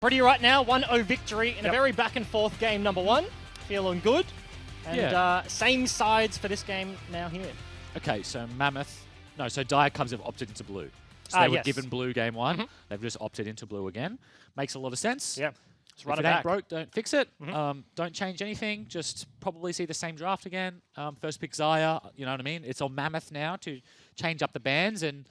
Pretty right now, 1-0 victory in a very back-and-forth game, number one. Feeling good. And same sides for this game now here. Okay, so Mammoth... No, so Dire Cubs have opted into blue. So they were given blue game one. They've just opted into blue again. Makes a lot of sense. Yeah. Just run it back. If it ain't broke, don't fix it. Don't change anything. Just probably see the same draft again. First pick Zaya, you know what I mean? It's on Mammoth now to change up the bands and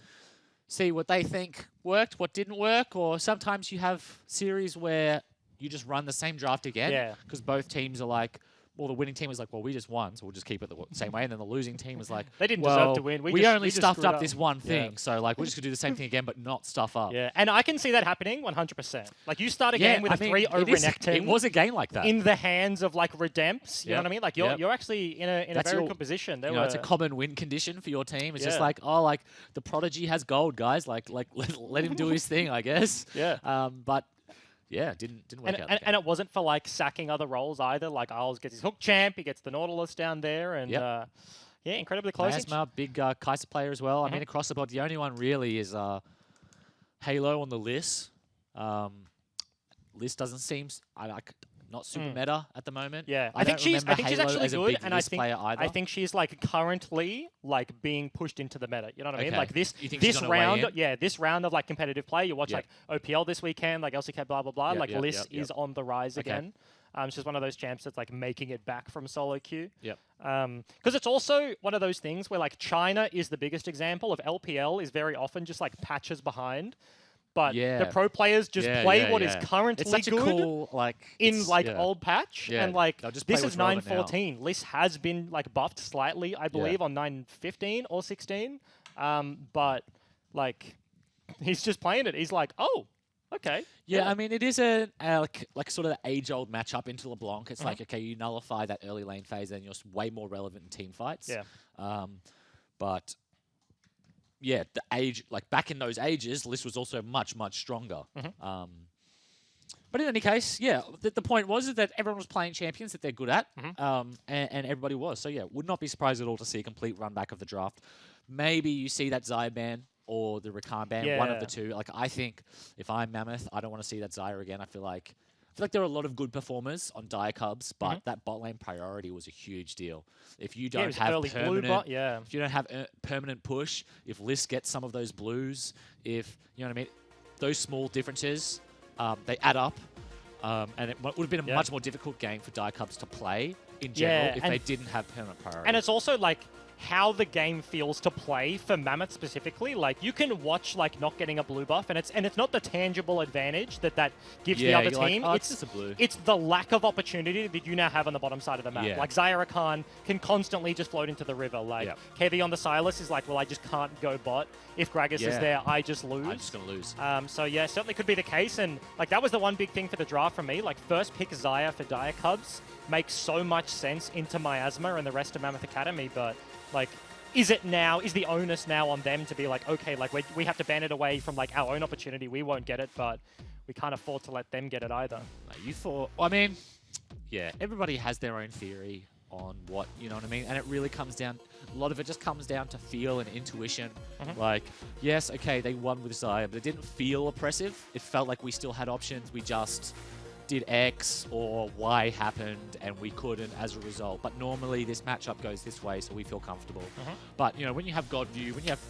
see what they think worked, what didn't work. Or sometimes you have series where you just run the same draft again. Because both teams are like, well, the winning team was like, well, we just won, so we'll just keep it the same way. And then the losing team was like, they didn't deserve to win. We only stuffed up this one thing. So, like, we're just going to do the same thing again, but not stuff up. Yeah, and I can see that happening 100%. Like, you start a game with a 3-0 Renekton. It was a game like that. In the hands of, like, Redemps. You know what I mean? Like, you're actually in a very good position. It's a common win condition for your team. It's just like, oh, like, the Prodigy has gold, guys. Like let him do his thing, I guess. But... yeah, didn't work out. And it wasn't for, like, sacking other roles either. Like, Isles gets his hook champ, he gets the Nautilus down there, and, yeah, incredibly close. Miasma, big Kai'Sa player as well. I mean, across the board, the only one really is Halo on the list. List doesn't seem... not super meta at the moment. Yeah, I think she's actually good, and I think she's like currently like being pushed into the meta. You know what I mean? Like this round, this round of like competitive play. You watch like OPL this weekend, like LCK, blah blah blah. Like Liss is on the rise again. She's one of those champs that's like making it back from solo queue. Because it's also one of those things where like China is the biggest example of LPL is very often just like patches behind. But the pro players just play what is currently it's such good a cool, in old patch. And like this is 9.14. Liss has been like buffed slightly, I believe, on 9.15 or 16. But like he's just playing it. He's like, oh, okay. Yeah, I mean it is a like sort of the age-old matchup into LeBlanc. It's like, okay, you nullify that early lane phase, then you're way more relevant in team fights. But yeah, the age, like back in those ages, Liss was also much, much stronger. But in any case, yeah, the point was that everyone was playing champions that they're good at, and everybody was. So yeah, would not be surprised at all to see a complete run back of the draft. Maybe you see that Zaya ban or the Rakan ban, one of the two. Like I think if I'm Mammoth, I don't want to see that Zaya again. I feel like there are a lot of good performers on Dire Cubs, but that bot lane priority was a huge deal. If you don't have permanent, if you don't have permanent push, if Liss gets some of those blues, if you know what I mean, those small differences, they add up, and it would have been a much more difficult game for Dire Cubs to play in general if they didn't have permanent priority. And it's also like how the game feels to play for Mammoth specifically. Like you can watch like not getting a blue buff, and it's not the tangible advantage that gives the other team. Like, it's just a blue. It's the lack of opportunity that you now have on the bottom side of the map. Like Zaya Rakan can constantly just float into the river. Like KV on the Silas is like, well, I just can't go bot. If Gragas is there, I just lose. I'm just gonna lose. So yeah, certainly could be the case. And like that was the one big thing for the draft for me. Like first pick Zaya for Dire Cubs makes so much sense into Miasma and the rest of Mammoth Academy, but like, is the onus now on them to be like, okay, like we have to ban it away from like our own opportunity. We won't get it, but we can't afford to let them get it either. You thought, I mean, yeah, everybody has their own theory on what, you know what I mean? And it really comes down, a lot of it just comes down to feel and intuition. Like, yes, okay, they won with Zaya, but it didn't feel oppressive. It felt like we still had options. We just did X or Y happened and we couldn't as a result. But normally this matchup goes this way, so we feel comfortable. But, you know, when you have God view, when you have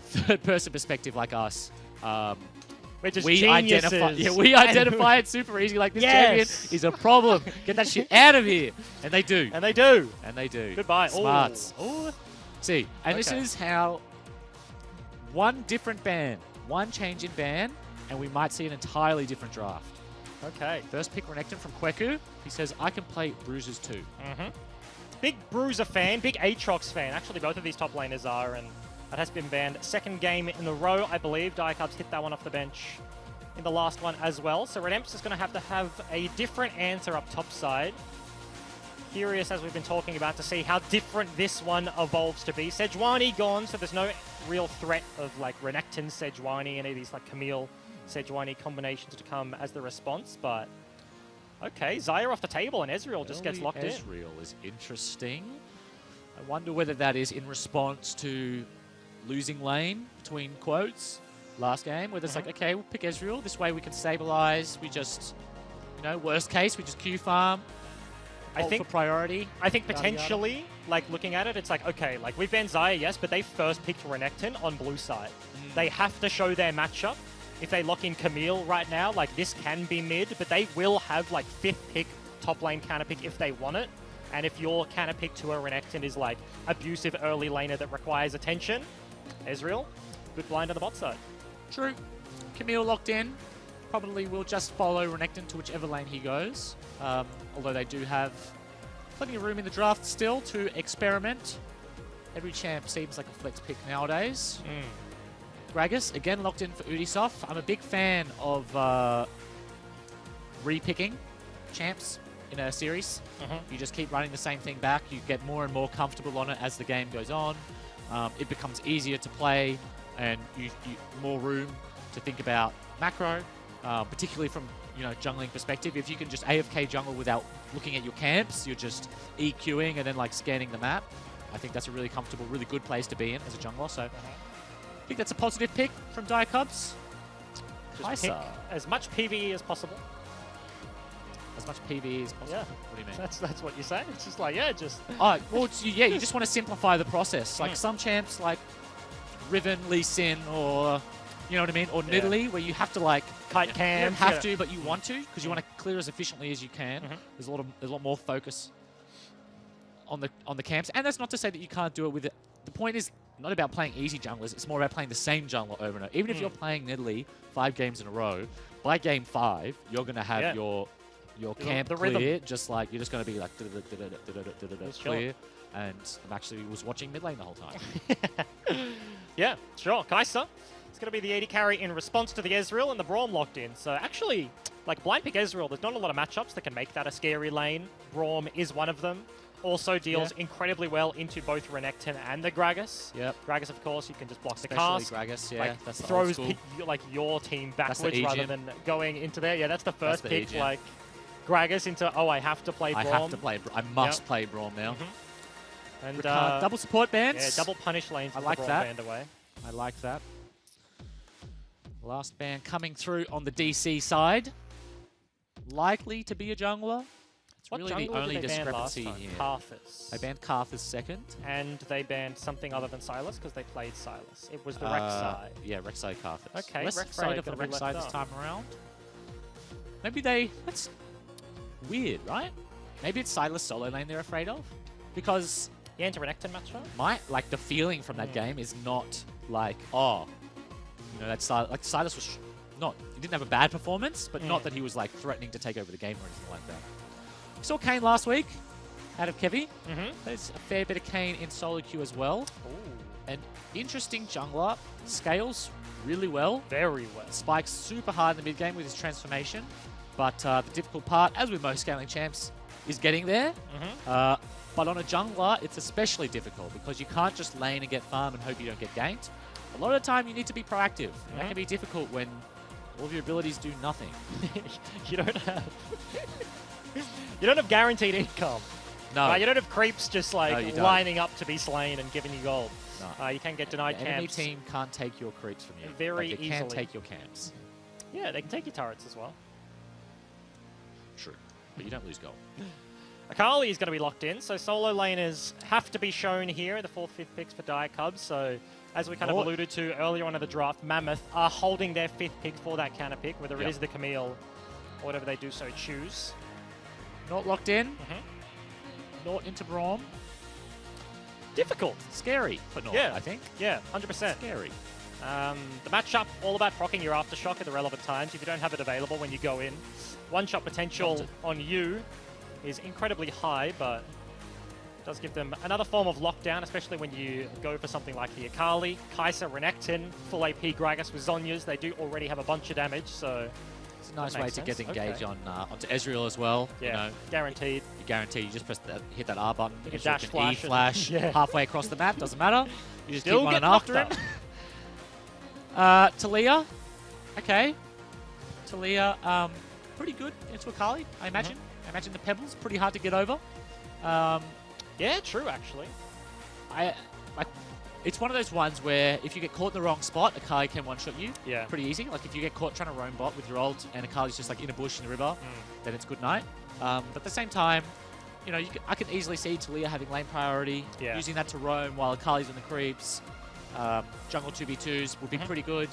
third-person perspective like us, we're just geniuses. We identify it super easy. Like, this champion is a problem. Get that shit out of here. And they do. And they do. And they do. Goodbye. Smarts. Ooh. See, and this is how one different ban, one change in ban, and we might see an entirely different draft. Okay. First pick Renekton from Kweku. He says, I can play Bruisers too. Big Bruiser fan, big Aatrox fan. Actually, both of these top laners are, and that has been banned. Second game in a row, I believe. Dire Cubs hit that one off the bench in the last one as well. So Redemps is going to have a different answer up top side. Curious, as we've been talking about, to see how different this one evolves to be. Sejuani gone, so there's no real threat of like Renekton, Sejuani, any of these like Camille Sejuani combinations to come as the response, but okay, Zaya off the table and Ezreal just gets locked in. Ezreal is interesting. I wonder whether that is in response to losing lane, between quotes, last game, where it's like, okay, we'll pick Ezreal. This way we can stabilize. We just, you know, worst case, we just Q farm. I think for priority. I think potentially, like looking at it, it's like, okay, like we've banned Xayah, yes, but they first picked Renekton on blue side. They have to show their matchup. If they lock in Camille right now, like this can be mid, but they will have like 5th pick top lane counter pick if they want it. And if your counter pick to a Renekton is like abusive early laner that requires attention, Ezreal, good blind on the bot side. True. Camille locked in. Probably will just follow Renekton to whichever lane he goes. Although they do have plenty of room in the draft still to experiment. Every champ seems like a flex pick nowadays. Gragas, again locked in for Ubisoft. I'm a big fan of re-picking champs in a series. You just keep running the same thing back. You get more and more comfortable on it as the game goes on. It becomes easier to play, and you more room to think about macro, particularly from jungling perspective. If you can just AFK jungle without looking at your camps, you're just EQing and then like scanning the map. I think that's a really comfortable, really good place to be in as a jungler. So I think that's a positive pick from Dire Cubs. Just pick as much PvE as possible. As much PvE as possible. Yeah. What do you mean? That's what you say. It's just like, yeah, just. Oh, well, you just want to simplify the process. Like some champs, like Riven, Lee Sin, or you know what I mean, or Nidalee, where you have to like kite cam. You don't have to, but you want to because you want to clear as efficiently as you can. There's a lot more focus on the camps, and that's not to say that you can't do it with it. The point is not about playing easy junglers. It's more about playing the same jungler over and over. Even if you're playing Nidalee 5 games in a row, by game 5, you're going to have your camp clear, just like you're just going to be like clear. And I'm actually was watching mid lane the whole time. Yeah, sure. Kai'Sa. It's going to be the 80 carry in response to the Ezreal, and the Braum locked in. So actually, like blind pick Ezreal, there's not a lot of matchups that can make that a scary lane. Braum is one of them. Also deals incredibly well into both Renekton and the Gragas. Gragas, of course, you can just block the cast. Gragas, yeah. Like, that's throws like your team backwards rather than going into there. Yeah, that's the first pick. Like Gragas into, oh, I have to play Braum. I must play Braum now. And double support bands. Yeah, double punish lanes. I like that. Band away. I like that. Last ban coming through on the DC side. Likely to be a jungler. It's really the only discrepancy here. Karthus. They banned Karthus second. And they banned something other than Sylas because they played Sylas. It was the Rek'Sai. Yeah, Rek'Sai Karthus. Okay, less afraid of the Rek'Sai this time around. Maybe that's weird, right? Maybe it's Sylas solo lane they're afraid of. Because yeah, into Renekton matchup? The feeling from that game is not like, oh, that's Sylas was not, he didn't have a bad performance, but not that he was like threatening to take over the game or anything like that. We saw Kayn last week out of Kevy. There's a fair bit of Kayn in solo queue as well. An interesting jungler, scales really well. Very well. Spikes super hard in the mid game with his transformation, but the difficult part, as with most scaling champs, is getting there. But on a jungler, it's especially difficult because you can't just lane and get farm and hope you don't get ganked. A lot of the time, you need to be proactive. And that can be difficult when all of your abilities do nothing. You don't have guaranteed income. No. You don't have creeps just like lining up to be slain and giving you gold. No. You can get denied camps. The enemy team can't take your creeps from you. Very easily. They can take your camps. Yeah, they can take your turrets as well. True. But you don't lose gold. Akali is going to be locked in, so solo laners have to be shown here, the 4th, 5th picks for Dire Cubs. So, as we kind of alluded to earlier on in the draft, Mammoth are holding their 5th pick for that counter pick, whether it is the Camille or whatever they do so choose. Not locked in. Not into Braum. Difficult. Scary, but not, I think. Yeah, 100%. Scary. The matchup, all about proccing your Aftershock at the relevant times. If you don't have it available when you go in, one-shot potential on you is incredibly high, but it does give them another form of lockdown, especially when you go for something like the Akali, Kai'Sa, Renekton, full AP Gragas with Zhonya's. They do already have a bunch of damage, so it's a nice way to get engaged onto Ezreal as well. Yeah, guaranteed. You guarantee. You just press hit that R button. You can dash flash. E-flash halfway across the map. Doesn't matter. You just keep running after him. Talia. Okay. Talia, pretty good into Akali, I imagine. I imagine the Pebbles pretty hard to get over. Yeah, true, actually. It's one of those ones where if you get caught in the wrong spot, Akali can one-shot you. Yeah. Pretty easy. Like if you get caught trying to roam bot with your ult and Akali's just like in a bush in the river, then it's good night. But at the same time, you know, I can easily see Talia having lane priority, using that to roam while Akali's in the creeps. Jungle 2v2s would be pretty good.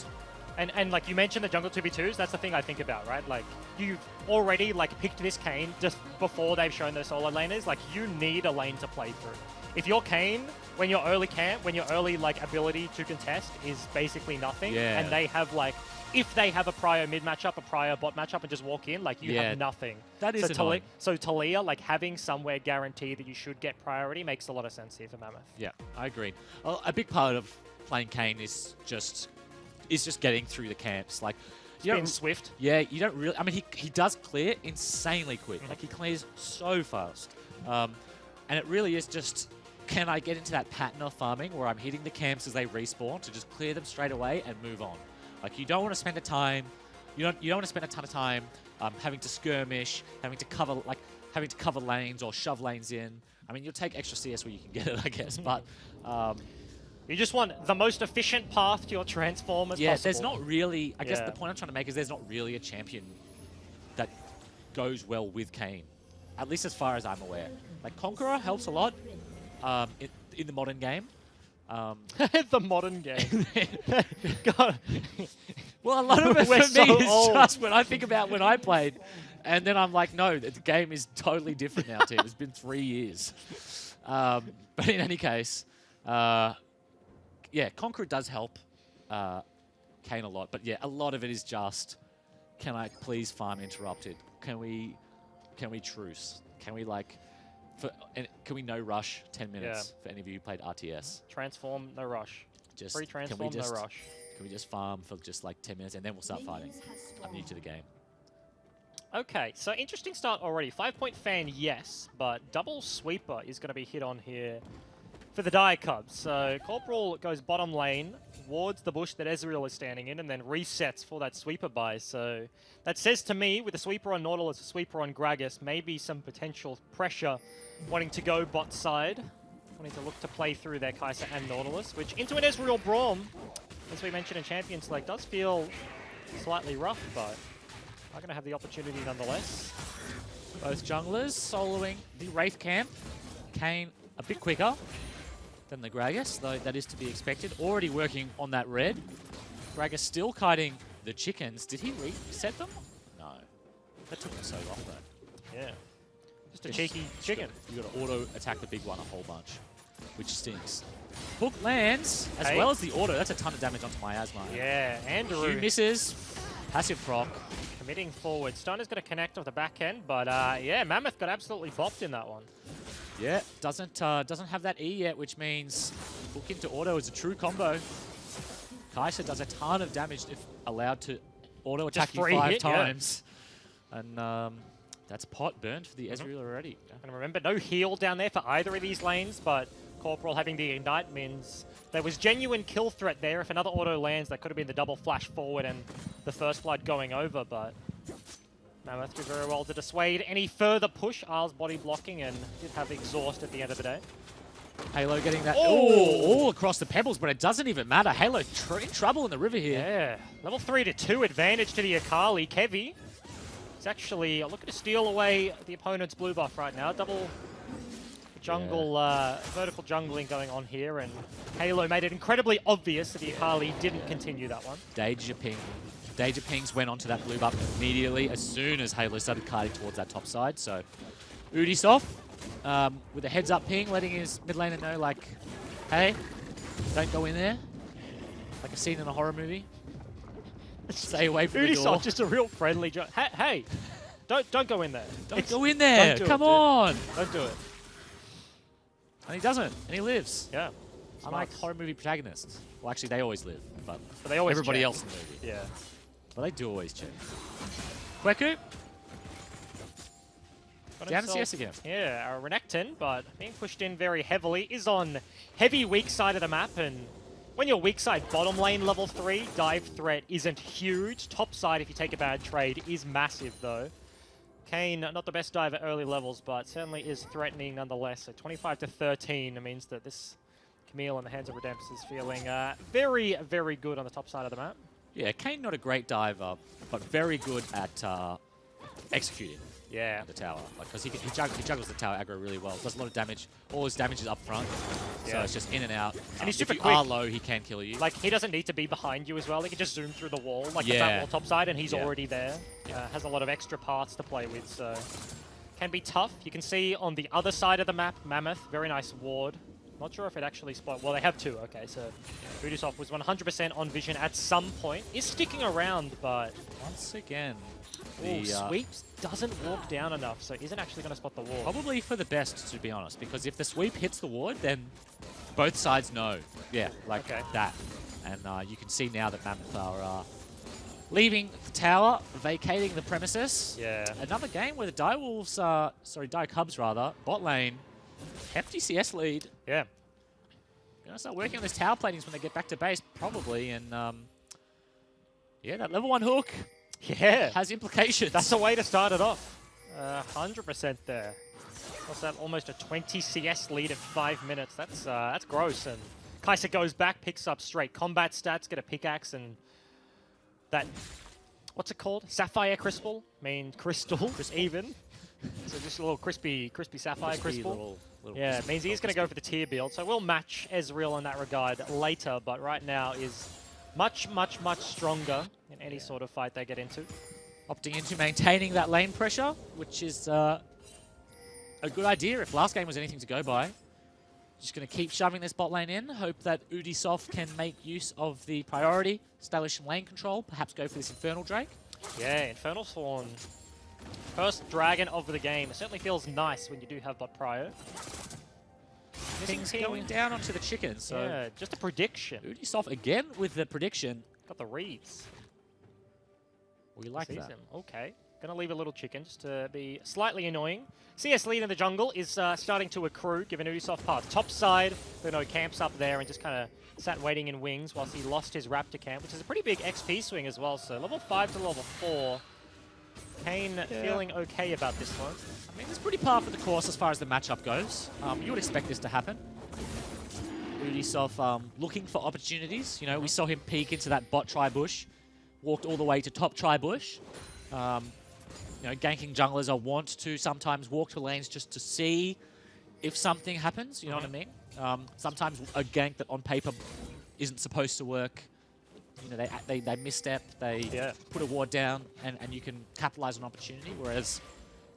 And like you mentioned the jungle 2v2s, that's the thing I think about, right? Like you've already like picked this Kayn just before they've shown their solo laners. Like you need a lane to play through. If you're Kayn, when your early camp, when your early like ability to contest is basically nothing, and they have like, if they have a prior mid matchup, a prior bot matchup, and just walk in, like you have nothing. That is annoying. So Talia, like having somewhere guaranteed that you should get priority makes a lot of sense here for Mammoth. Yeah, I agree. Well, a big part of playing Kayn is just getting through the camps. Like, being swift. Yeah, you don't really. I mean, he does clear insanely quick. Like he clears so fast, and it really is just. Can I get into that pattern of farming where I'm hitting the camps as they respawn to just clear them straight away and move on? Like you don't want to spend a time, you don't want to spend a ton of time having to skirmish, having to cover lanes or shove lanes in. I mean, you'll take extra CS where you can get it, I guess, but you just want the most efficient path to your transform as possible. There's not really. I guess the point I'm trying to make is there's not really a champion that goes well with Kayn, at least as far as I'm aware. Like Conqueror helps a lot. In the modern game. The modern game. God. Well, a lot of it for me is just when I think about when I played, and then I'm like, no, the game is totally different now, team. It's been 3 years. But in any case, yeah, Conqueror does help Kayn a lot. But yeah, a lot of it is just, can I please farm interrupted? Can we truce? Can we like... can we no rush 10 minutes for any of you who played RTS? Transform, no rush. Just free transform, no rush. Can we just farm for just like 10 minutes and then we'll start fighting? I'm new to the game. Okay, so interesting start already. 5-point fan, yes, but double sweeper is going to be hit on here for the Dire Cubs. So Corporal goes bottom lane, wards the bush that Ezreal is standing in, and then resets for that sweeper buy. So that says to me, with a sweeper on Nautilus, a sweeper on Gragas, maybe some potential pressure wanting to go bot side, wanting to look to play through their Kai'Sa and Nautilus, which into an Ezreal Braum, as we mentioned in Champion Select, does feel slightly rough, but are going to have the opportunity nonetheless. Both junglers soloing the Wraith camp. Kayn a bit quicker than the Gragas, though that is to be expected. Already working on that red. Gragas still kiting the chickens. Did he reset them? No. That took him so long, though. Yeah. Just a cheeky chicken. You got to auto-attack the big one a whole bunch, which stinks. Hook lands, as well as the auto. That's a ton of damage onto Miasma. Yeah, Andrew. Few misses. Passive proc. Committing forward. Stunner's going to connect off the back end, but yeah, Mammoth got absolutely bopped in that one. Yeah, doesn't have that E yet, which means hook into auto is a true combo. Kai'Sa does a ton of damage if allowed to auto attack you 5 times. Yeah. And that's pot burned for the Ezreal already. And remember, no heal down there for either of these lanes, but Corporal having the Ignite means there was genuine kill threat there. If another auto lands, that could have been the double flash forward and the first blood going over, but Mammoth did very well to dissuade any further push. R's body blocking and did have exhaust at the end of the day. Halo getting that all across the pebbles, but it doesn't even matter. Halo in trouble in the river here. Yeah, level 3-2 advantage to the Akali. Kevi is actually looking to steal away the opponent's blue buff right now. Double jungle, vertical jungling going on here, and Halo made it incredibly obvious that the Akali didn't continue that one. Danger pings went onto that blue buff immediately as soon as Halo started kiting towards that top side. So Udisoft with a heads up ping, letting his mid laner know, like, hey, don't go in there. Like a scene in a horror movie. Stay away from the door. Udisoft just a real friendly joke. Hey, don't go in there. Don't go in there. Come on. Don't do it. And he doesn't, and he lives. Yeah. Unlike horror movie protagonists. Well, actually, they always live, but they always everybody check. else in the movie. Yeah. But they do always check. Kweku. Down CS again. Yeah, Renekton, but being pushed in very heavily, is on heavy weak side of the map, and when you're weak side bottom lane level 3, dive threat isn't huge. Top side, if you take a bad trade, is massive though. Kayn, not the best dive at early levels, but certainly is threatening nonetheless. So 25-13 means that this meal in the hands of Redempts is feeling very, very good on the top side of the map. Yeah, Kane not a great diver, but very good at executing. Yeah, the tower, because he juggles the tower aggro really well. Does a lot of damage. All his damage is up front, so it's just in and out. And he's super if you quick. are low, he can kill you. Like, he doesn't need to be behind you as well. He can just zoom through the wall, like the front wall top side, and he's already there. Has a lot of extra parts to play with, so can be tough. You can see on the other side of the map, Mammoth, very nice ward. Not sure if it actually spot. Well, they have two. Okay, so Ubisoft was 100% on vision at some point. Is sticking around, but once again, Sweeps doesn't walk down enough, so isn't actually going to spot the ward. Probably for the best, to be honest, because if the sweep hits the ward, then both sides know. Yeah, like that. And you can see now that Mammoth are leaving the tower, vacating the premises. Yeah. Another game where the Dire Cubs rather, bot lane, hefty CS lead. Yeah. Gonna start working on those tower platings when they get back to base, probably, and yeah, that level 1 hook. Yeah. Has implications. That's a way to start it off. 100% there. What's that? Almost a 20 CS lead in 5 minutes. That's gross. And Kai'Sa goes back, picks up straight combat stats, get a pickaxe, and that, what's it called? Sapphire Crystal? I mean, crystal even. So just a little crispy sapphire crystal. Little yeah, it means he's going to go for the tier build. So we'll match Ezreal in that regard later, but right now is much, much, much stronger in any sort of fight they get into. Opting into maintaining that lane pressure, which is a good idea if last game was anything to go by. Just going to keep shoving this bot lane in, hope that Ubisoft can make use of the priority, establish some lane control, perhaps go for this Infernal Drake. Yeah, Infernal Sworn. First dragon of the game. It certainly feels nice when you do have bot prio. Things going down onto the chicken, so... Yeah, just a prediction. Ubisoft again with the prediction. Got the reads. We like that. Okay. Gonna leave a little chicken just to be slightly annoying. CS lead in the jungle is starting to accrue, given Ubisoft path. Top side, there are no camps up there, and just kind of sat waiting in wings whilst he lost his Raptor camp, which is a pretty big XP swing as well. So level 5 to level 4. Kane feeling okay about this one. I mean, it's pretty par for the course as far as the matchup goes. You would expect this to happen. Ubisoft looking for opportunities. You know, we saw him peek into that bot tri-bush, walked all the way to top tri-bush. You know, ganking junglers are wont to sometimes walk to lanes just to see if something happens, you know what I mean? Sometimes a gank that on paper isn't supposed to work, you know, they misstep, they put a ward down, and you can capitalize on opportunity, whereas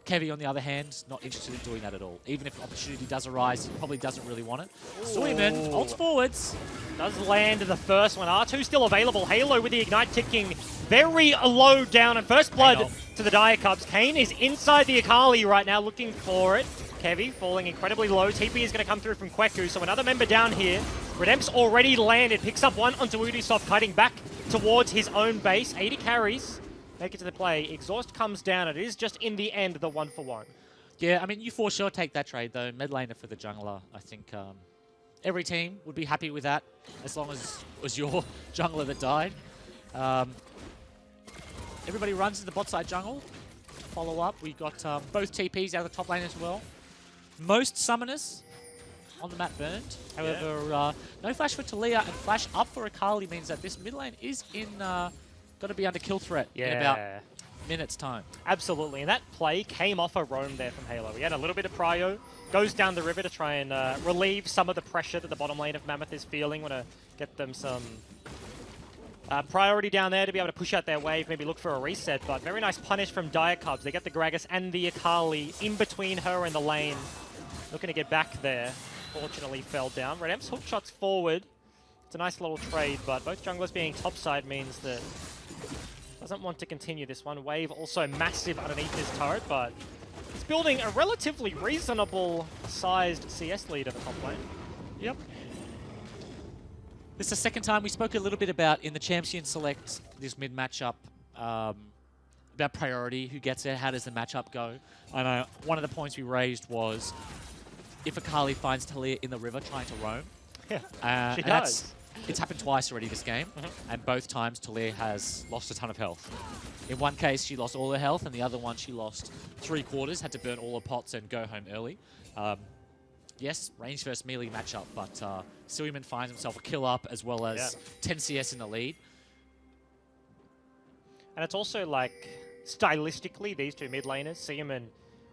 Kevy, on the other hand, not interested in doing that at all. Even if an opportunity does arise, he probably doesn't really want it. Suiman, ults forwards. Does land the first one. R2 still available. Halo with the Ignite ticking very low down. And first blood to the Dire Cubs. Kane is inside the Akali right now looking for it. Kevy falling incredibly low. TP is going to come through from Kweku. So another member down here. Redempt's already landed. Picks up one onto Ubisoft, kiting back towards his own base. 80 carries. Make it to the play. Exhaust comes down. It is just in the end the 1-for-1. Yeah, I mean, you for sure take that trade, though. Mid laner for the jungler. I think every team would be happy with that, as long as it was your jungler that died. Everybody runs to the bot side jungle. Follow up. We got both TPs out of the top lane as well. Most summoners on the map burned. However, no flash for Talia, and flash up for Akali means that this mid lane is in... got to be under kill threat in about minutes time. Absolutely, and that play came off a roam there from Halo. He had a little bit of prio, goes down the river to try and relieve some of the pressure that the bottom lane of Mammoth is feeling. Want to get them some priority down there to be able to push out their wave, maybe look for a reset, but very nice punish from Dire Cubs. They get the Gragas and the Akali in between her and the lane. Looking to get back there. Fortunately fell down. Redempt's hook shots forward. It's a nice little trade, but both junglers being topside means that doesn't want to continue this one. Wave also massive underneath his turret, but it's building a relatively reasonable sized CS lead at the top lane. Yep. This is the second time we spoke a little bit about in the Champion Select, this mid matchup, about priority, who gets it, how does the matchup go. I know one of the points we raised was if Akali finds Talia in the river trying to roam. Yeah, she does. It's happened twice already this game, and both times Talia has lost a ton of health. In one case, she lost all her health, and the other one she lost 3/4, had to burn all her pots and go home early. yes, range versus melee matchup, but Suiman finds himself a kill up as well as 10 CS in the lead. And it's also like, stylistically, these two mid laners, Seaman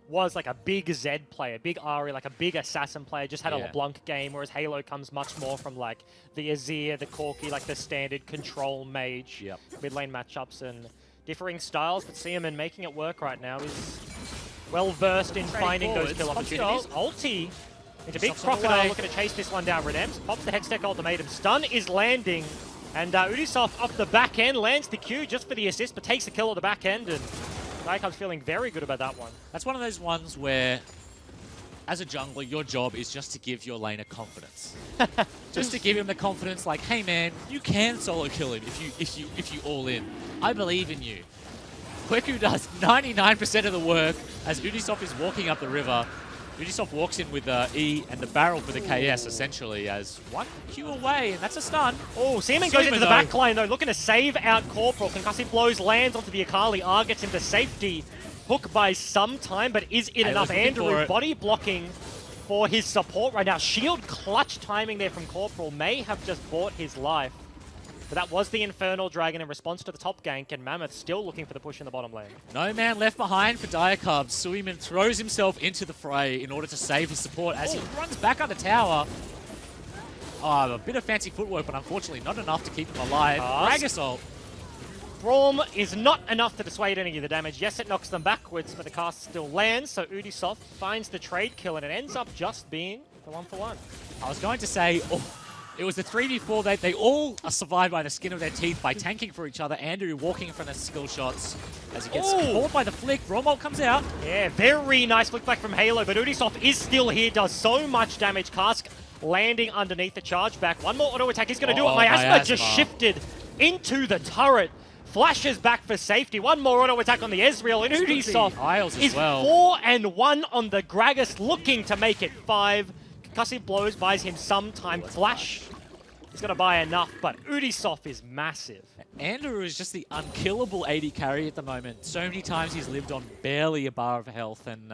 was like a big Z player, big Ahri, like a big assassin player, just had a LeBlanc game, whereas Halo comes much more from like the Azir, the Corki, like the standard control mage mid lane matchups and differing styles, but Seaman making it work right now is well versed in finding those kill opportunities. Ulti into big Crocodile looking to chase this one down. Redems pops the Hextech ultimatum. Stun is landing, and Ubisoft up the back end lands the Q just for the assist, but takes the kill at the back end, and Diacub's feeling very good about that one. That's one of those ones where, as a jungler, your job is just to give your laner confidence. Just to give him the confidence, like, hey man, you can solo kill him if you all in. I believe in you. Kweku does 99% of the work as Ubisoft is walking up the river. Ubisoft walks in with E and the barrel for the KS, essentially, as one Q away, and that's a stun. Oh, Seaman goes into the back line, though, looking to save out Corporal. Concussive blows, lands onto the Akali. R gets him to safety. Hook by some time, but is it enough? Andrew body blocking for his support right now. Shield clutch timing there from Corporal may have just bought his life. But that was the Infernal Dragon in response to the top gank, and Mammoth still looking for the push in the bottom lane. No man left behind for Diacub. Suiman throws himself into the fray in order to save his support as he runs back up the tower. Oh, a bit of fancy footwork, but unfortunately not enough to keep him alive. Frag assault. Braum is not enough to dissuade any of the damage. Yes, it knocks them backwards, but the cast still lands, so Ubisoft finds the trade kill, and it ends up just being the 1-for-1. I was going to say, it was the 3v4. They all are survived by the skin of their teeth by tanking for each other. Andrew walking in front of skill shots as he gets caught by the flick. Braum comes out. Yeah, very nice flick back from Halo, but Ubisoft is still here, does so much damage. Cask landing underneath the charge back. One more auto attack is going to do it. Miasma just shifted into the turret. Flashes back for safety. One more auto attack on the Ezreal, and Ubisoft is 4-1 on the Gragas, looking to make it 5. Concussive blows buys him some time. Flash is going to buy enough, but Ubisoft is massive. Andrew is just the unkillable AD carry at the moment. So many times he's lived on barely a bar of health, and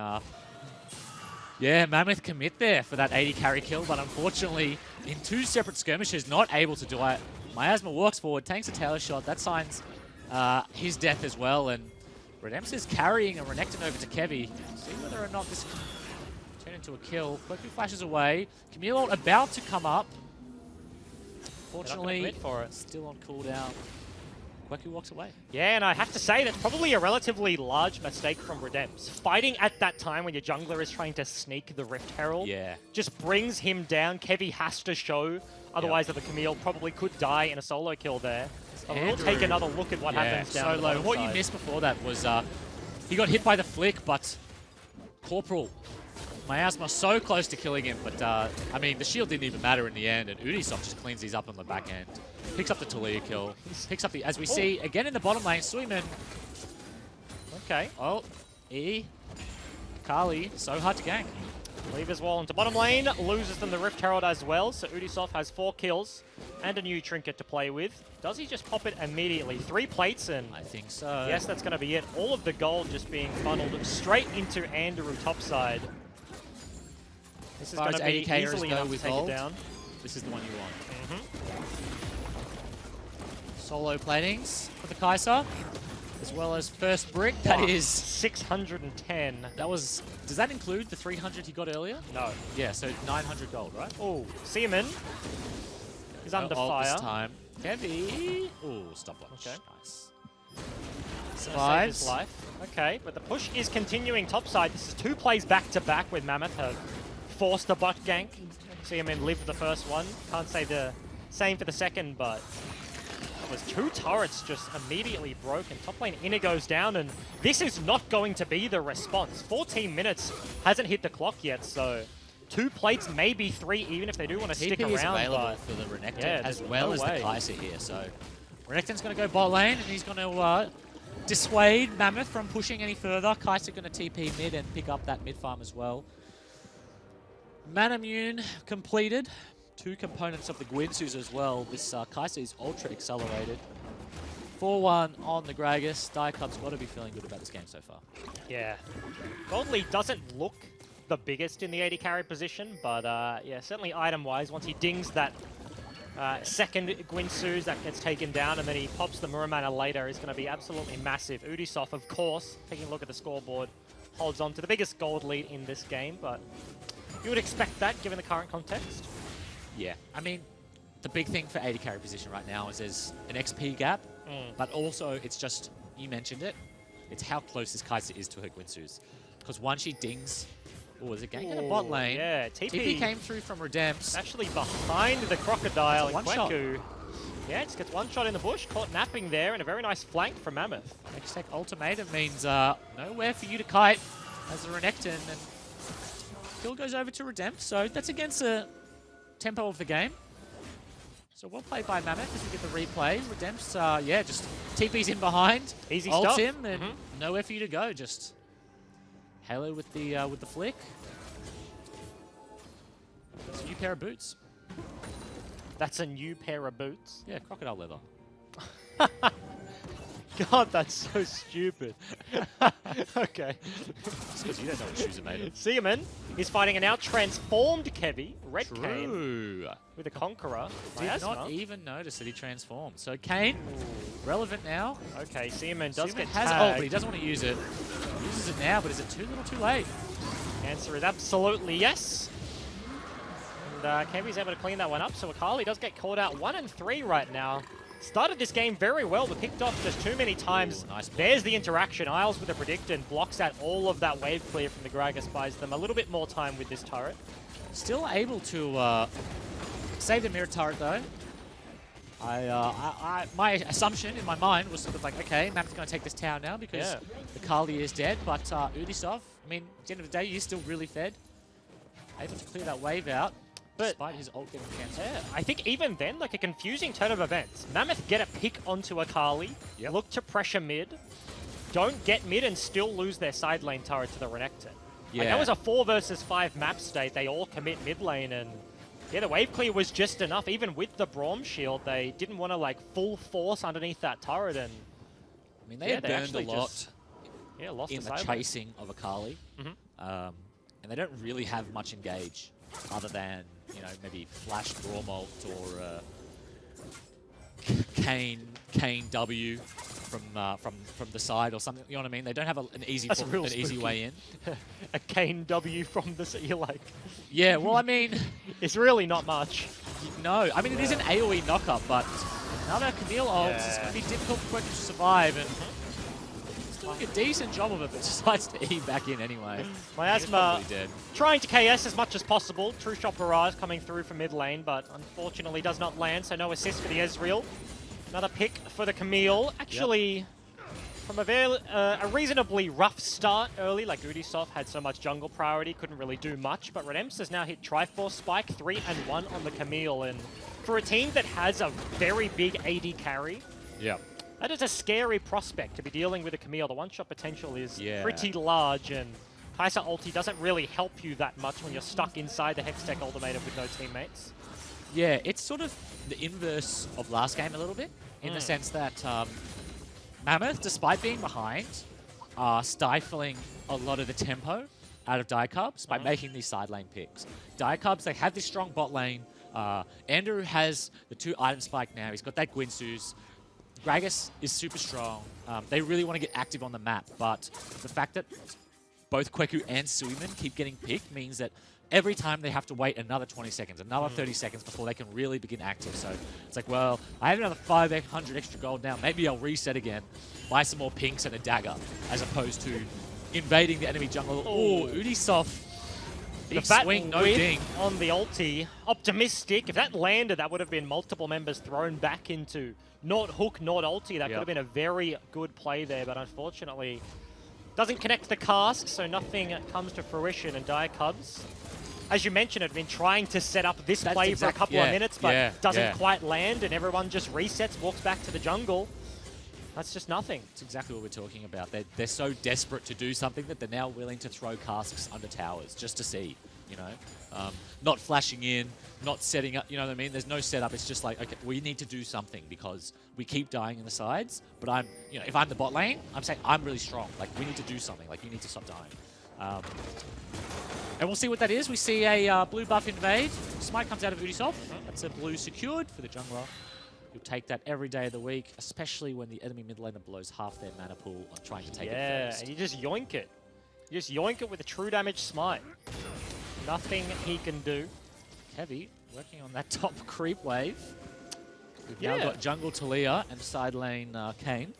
yeah, Mammoth commit there for that AD carry kill, but unfortunately, in 2 separate skirmishes, not able to do it. Miasma walks forward, takes a tail shot. That signs his death as well, and Redems is carrying a Renekton over to Kevy. See whether or not this can turn into a kill. Quickly flashes away. Camille about to come up. Fortunately, still on cooldown. Kweku walks away. Yeah, and I have to say, that's probably a relatively large mistake from Redems. Fighting at that time when your jungler is trying to sneak the Rift Herald just brings him down. Kevy has to show, otherwise the Camille probably could die in a solo kill there. We'll take another look at what happens down so low. What you missed before that was he got hit by the flick, but Corporal Miasma so close to killing him, but I mean, the shield didn't even matter in the end, and Ubisoft just cleans these up on the back end. Picks up the Talia kill. Picks up the, as we see, again in the bottom lane, Suiman. Okay. Oh, Kali, so hard to gank. Leavers wall into bottom lane, loses them the Rift Herald as well, so Ubisoft has 4 kills and a new trinket to play with. Does he just pop it immediately? 3 plates, and I think so. Yes, that's going to be it. All of the gold just being funneled straight into Andrew topside. This is going to be easily enough to take it down. This is the one you want. Solo platings for the Kai'Sa, as well as first brick. That is 610. That was. Does that include the 300 he got earlier? No. Yeah, so 900 gold, right? Oh, Seaman is under fire. This time. Kevy. Oh, stop watch. Okay. Nice. Survives his life. Okay, but the push is continuing topside. This is 2 plays back to back with Mammoth have forced a butt gank. Seaman lived the first one. Can't say the same for the second, but it was 2 turrets just immediately broken. Top lane Inner goes down, and this is not going to be the response. 14 minutes hasn't hit the clock yet, so 2 plates, maybe 3, even if they do want to stick around. TP is available for the Renekton as well as the Kai'Sa here, so Renekton's going to go bot lane, and he's going to dissuade Mammoth from pushing any further. Kai'Sa going to TP mid and pick up that mid farm as well. Manamune completed. 2 components of the Gwinsus as well. This Kai'Sa is ultra accelerated. 4-1 on the Gragas. Diacub's got to be feeling good about this game so far. Yeah. Goldly doesn't look the biggest in the AD carry position, but yeah, certainly item-wise, once he dings that second Gwinsu's that gets taken down, and then he pops the Muramana later, is going to be absolutely massive. Udisoft, of course, taking a look at the scoreboard, holds on to the biggest gold lead in this game, but you would expect that given the current context. Yeah, I mean, the big thing for AD carry position right now is there's an XP gap, but also it's just, you mentioned it, it's how close this Kai'Sa is to her Gwinsu's. Because once she dings, oh, is it gank in the bot lane? Yeah, TP came through from Redempts. Actually behind the Crocodile and one shot. Kweku. Yeah, just gets one shot in the bush, caught napping there, and a very nice flank from Mammoth. Next tech ultimatum means nowhere for you to kite as a Renekton, and kill goes over to Redempt, so that's against the tempo of the game. So well played by Mammoth as we get the replay. Redempt's, yeah, just TP's in behind, easy ults stuff. him, and nowhere for you to go. Just Halo with the flick. It's a new pair of boots. That's a new pair of boots. Yeah, crocodile leather. God, that's so stupid. Okay. It's because you don't know what shoes are made of. Seaman is fighting a now transformed Kevi, Red True. Kane, with a Conqueror. Did Miasma. not even notice that he transformed. So Kane, relevant now. Okay, Seaman does Seaman get has tagged. ult, but he doesn't want to use it. He uses it now, but is it too little too late? Answer is absolutely yes. And Kevi's able to clean that one up, so Akali does get called out 1 and 3 right now. Started this game very well, but picked off just too many times. Ooh, nice. There's the interaction. Isles with a predict and blocks out all of that wave clear from the Gragas, buys them a little bit more time with this turret. Still able to save the mirror turret though. My assumption in my mind was sort of like, okay, Mammoth's going to take this tower now because the Kali is dead, but Udisoft, I mean, at the end of the day, he's still really fed. Able to clear that wave out. Despite his ult getting cancelled. Yeah, I think even then, like a confusing turn of events. Mammoth get a pick onto Akali, look to pressure mid, don't get mid and still lose their side lane turret to the Renekton. Yeah. Like, that was a 4 versus 5 map state. They all commit mid lane, and yeah, the wave clear was just enough. Even with the Braum shield, they didn't want to like full force underneath that turret, and I mean, they had burned a lot lost in the chasing of Akali, and they don't really have much engage other than, you know, maybe flash Braum ult or Kane W from the side or something. You know what I mean? They don't have an easy way in. A Kane W from the you're like. Yeah, well, I mean, it's really not much. No, I mean it is an AOE knockup, but another Camille ult is going to be difficult for Quentin to survive, and he's doing a decent job of it, but decides to E back in anyway. Miasma trying to KS as much as possible. True Shot Barrage coming through from mid lane, but unfortunately does not land, so no assist for the Ezreal. Another pick for the Camille. Actually, from a reasonably rough start early, like Udisoft had so much jungle priority, couldn't really do much, but Redemps has now hit Triforce Spike, 3 and 1 on the Camille, and for a team that has a very big AD carry, that is a scary prospect to be dealing with a Camille. The one-shot potential is pretty large, and Kai'Sa ulti doesn't really help you that much when you're stuck inside the Hextech ultimatum with no teammates. Yeah, it's sort of the inverse of last game a little bit, in the sense that Mammoth, despite being behind, are stifling a lot of the tempo out of Diacubs by making these side lane picks. Diacubs, they have this strong bot lane. Andrew has the 2 item spike now. He's got that Gwinsu's. Gragas is super strong. They really want to get active on the map, but the fact that both Kweku and Suiman keep getting picked means that every time they have to wait another 20 seconds, another 30 seconds before they can really begin active. So it's like, well, I have another 500 extra gold now. Maybe I'll reset again, buy some more pinks and a dagger, as opposed to invading the enemy jungle. Oh, Udisoft. Big swing, no ding. On the ulti. Optimistic. If that landed, that would have been multiple members thrown back into not hook, not ulti. That could have been a very good play there, but unfortunately doesn't connect the cast, so nothing comes to fruition. And Diacubs, as you mentioned, have been trying to set up this play for a couple of minutes, but doesn't quite land, and everyone just resets, walks back to the jungle. That's just nothing. It's exactly what we're talking about. They're so desperate to do something that they're now willing to throw casks under towers just to see, you know? Not flashing in, not setting up, you know what I mean? There's no setup. It's just like, okay, we need to do something because we keep dying in the sides, but you know, if I'm the bot lane, I'm saying I'm really strong. Like, we need to do something. Like, you need to stop dying. And we'll see what that is. We see a blue buff invade. Smite comes out of Ubisoft. That's a blue secured for the jungler. You'll take that every day of the week, especially when the enemy mid laner blows half their mana pool on trying to take it first. And you just yoink it. You just yoink it with a true damage smite. Nothing he can do. Heavy working on that top creep wave. We've now got jungle Talia and side lane Kane.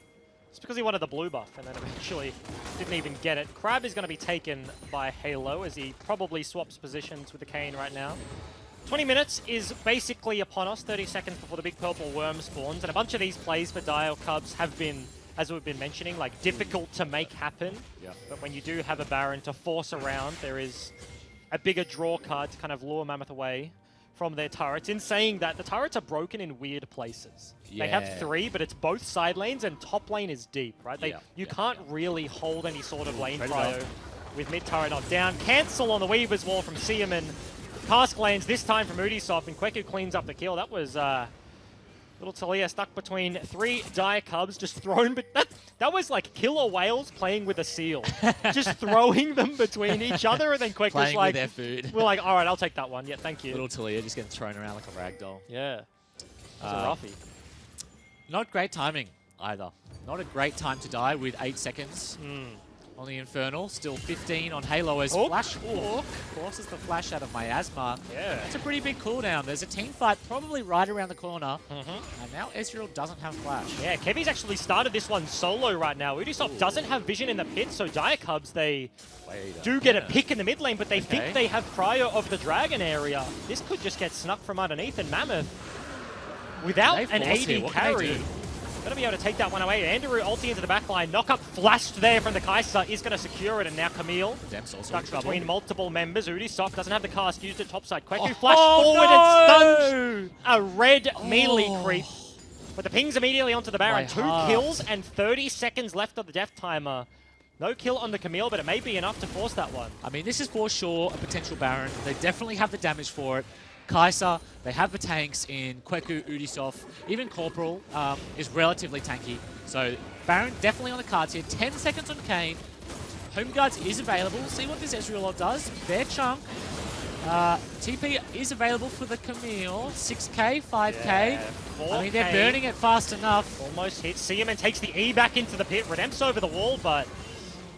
It's because he wanted the blue buff and then eventually didn't even get it. Crab is going to be taken by Halo as he probably swaps positions with the Kane right now. 20 minutes is basically upon us, 30 seconds before the big purple worm spawns, and a bunch of these plays for Dial Cubs have been, as we've been mentioning, like difficult to make happen. But when you do have a Baron to force around, there is a bigger draw card to kind of lure Mammoth away from their turrets. In saying that, the turrets are broken in weird places. They have 3, but it's both side lanes and top lane is deep, right? You can't really hold any sort of lane prio with mid turret not down. Cancel on the Weaver's Wall from Seaman. Cask lanes this time from Ubisoft, and Kweku cleans up the kill. That was little Talia stuck between 3 Dire Cubs, just thrown. But that was like killer whales playing with a seal, just throwing them between each other, and then Kweku's playing like, with their food. We're like, all right, I'll take that one. Yeah, thank you. Little Talia just getting thrown around like a rag doll. Yeah, that's a roughie. Not great timing either. Not a great time to die with 8 seconds. On the Infernal, still 15 on Halo as Flash Hawk forces the flash out of Miasma. It's a pretty big cooldown. There's a team fight probably right around the corner. And now Ezreal doesn't have Flash. Yeah, Kevy's actually started this one solo right now. Ubisoft doesn't have vision in the pit, so Dire Cubs, they do get a pick in the mid lane, but they think they have prio of the Dragon area. This could just get snuck from underneath, and Mammoth, without an AD carry, going to be able to take that one away. Andrew ulti into the backline. Knock-up flashed there from the Kai'Sa. Is going to secure it, and now Camille stuck between multiple members. Ubisoft doesn't have the cast used at topside. Kweku flashed forward and stuns a red melee creep. But the ping's immediately onto the Baron. 2 kills and 30 seconds left of the death timer. No kill on the Camille, but it may be enough to force that one. I mean, this is for sure a potential Baron. They definitely have the damage for it. Kai'Sa, they have the tanks in Kweku, Ubisoft. Even Corporal is relatively tanky. So Baron definitely on the cards here. 10 seconds on Kane. Home Guards is available. See what this Ezreal does. Fair chunk. TP is available for the Camille. 6k, 5k. 4K. I mean, they're burning it fast enough. Almost hit. Seaman takes the E back into the pit. Redempt's over the wall, but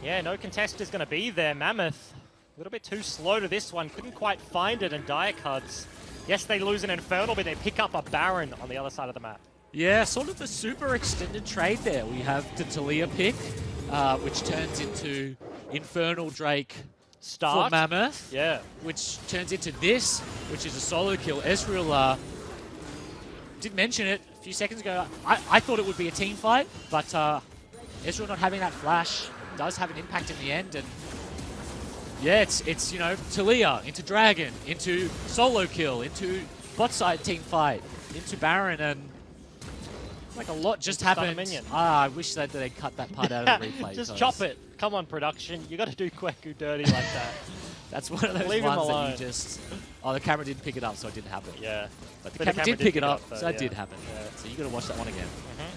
yeah, no contest is going to be there. Mammoth, a little bit too slow to this one. Couldn't quite find it, and Dire Cubs, yes, they lose an Infernal, but they pick up a Baron on the other side of the map. Yeah, sort of the super extended trade there. We have the Talia pick, which turns into Infernal Drake for Mammoth. Yeah. Which turns into this, which is a solo kill. Ezreal did mention it a few seconds ago. I thought it would be a team fight, but Ezreal not having that flash does have an impact in the end. And yeah, it's you know, Talia into Dragon, into solo kill, into bot side team fight, into Baron, and like a lot just happened. I wish that they'd cut that part out of the replay. Just chop it. Come on, production. You got to do Kweku dirty like that. That's one of those ones that you just... Oh, the camera didn't pick it up, so it didn't happen. Yeah. But the camera did pick it up, so it did happen. Yeah. So you got to watch that one again.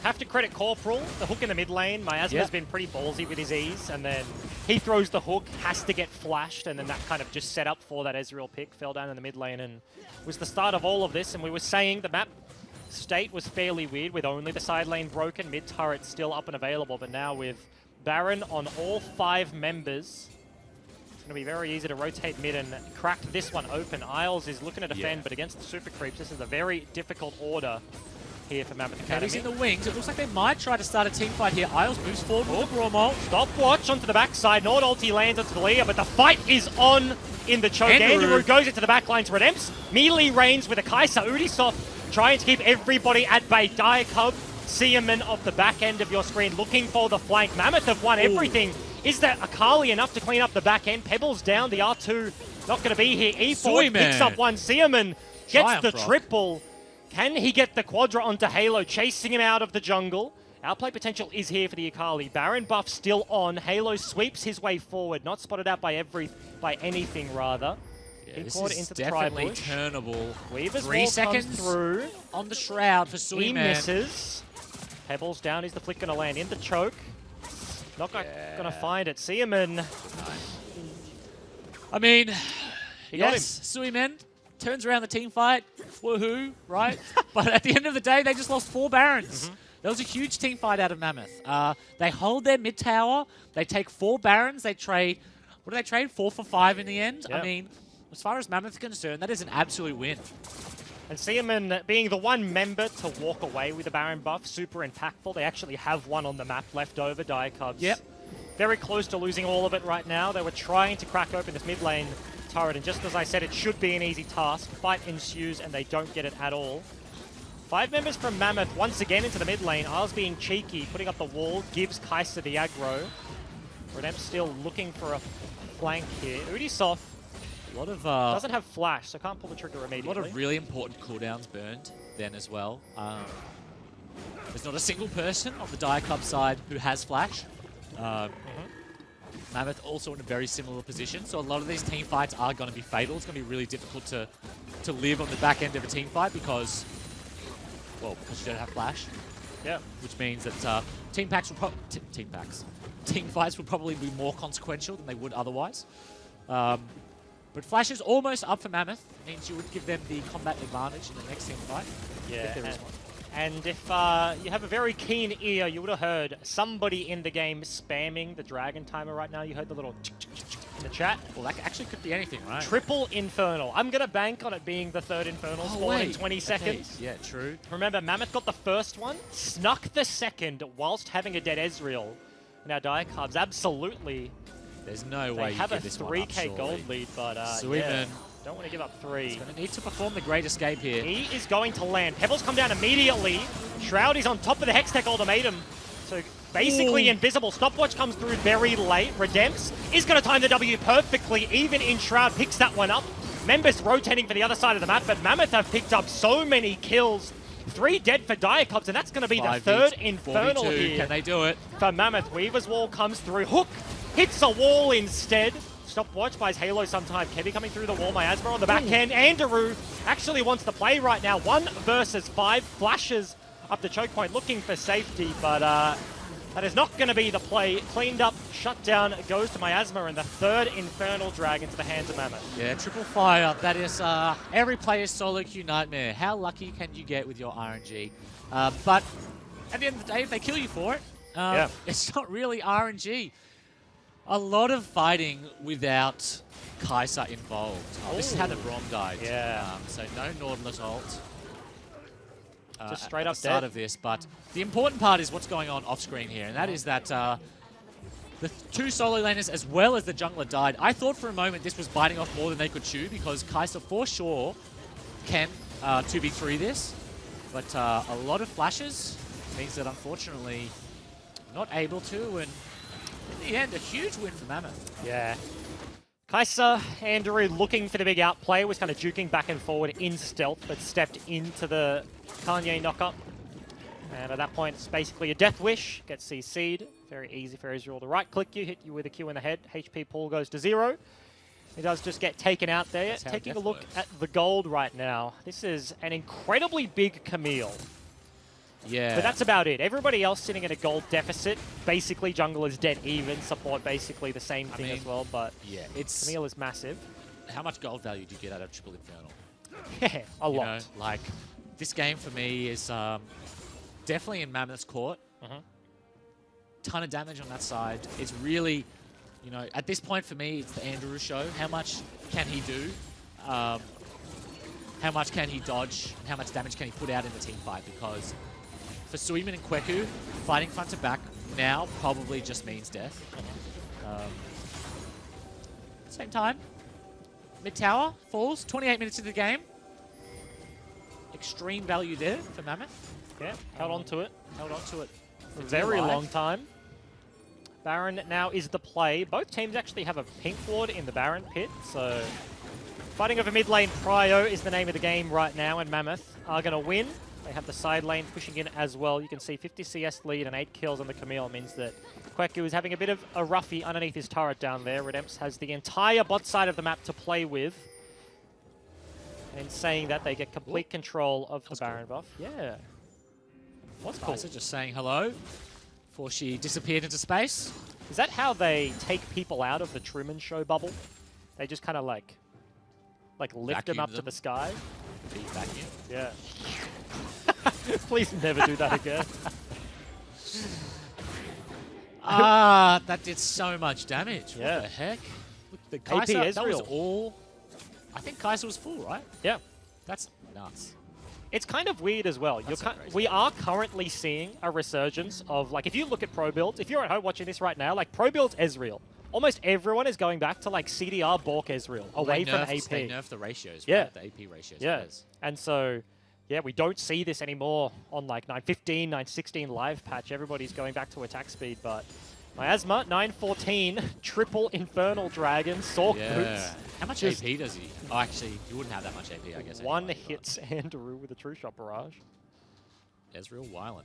Have to credit Corporal. The hook in the mid lane. Miasma's been pretty ballsy with his E's, and then he throws the hook, has to get flashed, and then that kind of just set up for that Ezreal pick. Fell down in the mid lane and was the start of all of this. And we were saying the map state was fairly weird with only the side lane broken, mid turret still up and available, but now with Baron on all 5 members, it's going to be very easy to rotate mid and crack this one open. Isles is looking to defend, but against the super creeps, this is a very difficult order here for Mammoth Academy. He's in the wings. It looks like they might try to start a team fight here. Isles moves forward with the Brawl. Stopwatch onto the backside. Nord ulti lands onto the Leah, but the fight is on in the choke. Andrew goes into the backline to Redempts. Melee reigns with a Kai'Sa. Ubisoft trying to keep everybody at bay. Dire Cub, Seaman off the back end of your screen looking for the flank. Mammoth have won everything. Is that Akali enough to clean up the back end? Pebbles down. The R2 not going to be here. E4 picks up one. Seaman gets the triple. Can he get the Quadra onto Halo, chasing him out of the jungle? Outplay potential is here for the Akali. Baron buff still on. Halo sweeps his way forward. Not spotted out by anything, rather. Yeah, this is into definitely turnable. Weaver's 3 seconds through on the Shroud for Suiman. He misses. Pebbles down. Is the flick going to land in the choke? Not going to find it. Seaman I mean, He got yes, Suimen turns around the team fight. Woohoo, right? But at the end of the day, they just lost 4 Barons. That was a huge team fight out of Mammoth. They hold their mid tower. They take 4 Barons. They trade, what do they trade? 4 for 5 in the end. Yep. I mean, as far as Mammoth is concerned, that is an absolute win. And Seaman being the one member to walk away with a Baron buff, super impactful. They actually have one on the map left over, Diacubs. Yep. Very close to losing all of it right now. They were trying to crack open this mid lane turret, and just as I said, it should be an easy task. Fight ensues, and they don't get it at all. 5 members from Mammoth once again into the mid lane. Isles being cheeky, putting up the wall, gives Kai'Sa the aggro. Redemp still looking for a flank here. Udisoft A lot of doesn't have flash, so can't pull the trigger immediately. a lot of really important cooldowns burned then as well. There's not a single person on the Diacub side who has flash. Mammoth also in a very similar position, so a lot of these team fights are going to be fatal. It's going to be really difficult to live on the back end of a team fight because you don't have flash. Yeah. Which means that team fights will probably be more consequential than they would otherwise. But flash is almost up for Mammoth. Means you would give them the combat advantage in the next team fight. Yeah. If there is one. And if you have a very keen ear, you would have heard somebody in the game spamming the dragon timer right now. You heard the little in the chat. Well, that actually could be anything, right? Triple Infernal. I'm going to bank on it being the 3rd Infernal spawn in 20 Okay. seconds. Yeah, true. Remember, Mammoth got the first one, snuck the second whilst having a dead Ezreal. Now, Diacubs absolutely... There's no They way you have a give this one up, 3k gold surely. lead, but Suiman. yeah, don't want to give up 3. He's going to need to perform the Great Escape here. He is going to land. Pebbles come down immediately. Shroud is on top of the Hextech ultimatum. So basically invisible. Stopwatch comes through very late. Redemps is going to time the W perfectly. Even in Shroud picks that one up. Members rotating for the other side of the map, but Mammoth have picked up so many kills. 3 dead for Diacubs, and that's going to be the 3rd Infernal 4v2. here. Can they do it? For Mammoth, Weaver's Wall comes through. Hook hits a wall instead. Stopwatch buys Halo sometime. Kevy coming through the wall. Miasma on the back end. Andrew actually wants to play right now. 1 versus 5. Flashes up the choke point looking for safety, but that is not going to be the play. Cleaned up, shut down, goes to Miasma, and the 3rd Infernal Drag into the hands of Mammoth. Yeah, triple fire. That is every player's solo queue nightmare. How lucky can you get with your RNG? But at the end of the day, if they kill you for it, it's not really RNG. A lot of fighting without Kai'Sa involved. This is how the Braum died. Yeah. So no Nautilus ult. Just straight at up the start dead. of this, but the important part is what's going on off screen here, and that is that the 2 solo laners as well as the jungler died. I thought for a moment this was biting off more than they could chew because Kai'Sa for sure can 2v3 this, but a lot of flashes means that unfortunately not able to, and in the end a huge win for Mammoth. Yeah. Kai'Sa, Andrew looking for the big outplay, was kind of juking back and forward in stealth, but stepped into the Kanye knockup. And at that point, it's basically a death wish, gets CC'd. Very easy for Israel to right-click you, hit you with a Q in the head. HP pool goes to 0. He does just get taken out there. Taking a look at the gold right now. This is an incredibly big Camille. Yeah. But that's about it. Everybody else sitting at a gold deficit. Basically, jungle is dead even. Support basically the same thing as well, but yeah, Camille is massive. How much gold value do you get out of Triple Infernal? Yeah, a lot. Know, like, this game for me is definitely in Mammoth's court. Ton of damage on that side. It's really, you know, at this point for me, it's the Andrew show. How much can he do? How much can he dodge? And how much damage can he put out in the team fight? Because for Suiman and Kweku, fighting front to back now probably just means death. Same time, mid tower falls, 28 minutes into the game. Extreme value there for Mammoth. Yeah, held on to it. Held on to it For a very long time. Baron now is the play. Both teams actually have a pink ward in the Baron pit, so fighting over mid lane prio is the name of the game right now, and Mammoth are going to win. They have the side lane pushing in as well. You can see 50 CS lead and 8 kills on the Camille means that Kweku is having a bit of a roughie underneath his turret down there. Redemps has the entire bot side of the map to play with. And saying that they get complete control of the Baron buff. Yeah. What's cool? Kai'Sa just saying hello before she disappeared into space. Is that how they take people out of the Truman Show bubble? They just kind of like lift him up to the sky. Beat vacuum. Yeah. Please never do that again. That did so much damage. What the heck? Look, the Kai'Sa, AP that was Ezreal. all... I think Kai'Sa was full, right? Yeah. That's nuts. It's kind of weird as well. We are currently seeing a resurgence of, like, if you look at pro builds, if you're at home watching this right now, like, pro builds Ezreal, almost everyone is going back to, like, CDR Bork Ezreal, away from AP. They nerfed the ratios, yeah. right? The AP ratios. Yeah. And so, yeah, we don't see this anymore on, like, 9.15, 9.16 live patch. Everybody's going back to attack speed, but Miasma, 9.14, triple Infernal Dragon, Sork Boots. How much AP does he? Oh, actually, he wouldn't have that much AP, I guess. One anyway, hits Andrew with a True Shot Barrage. Ezreal Wyland.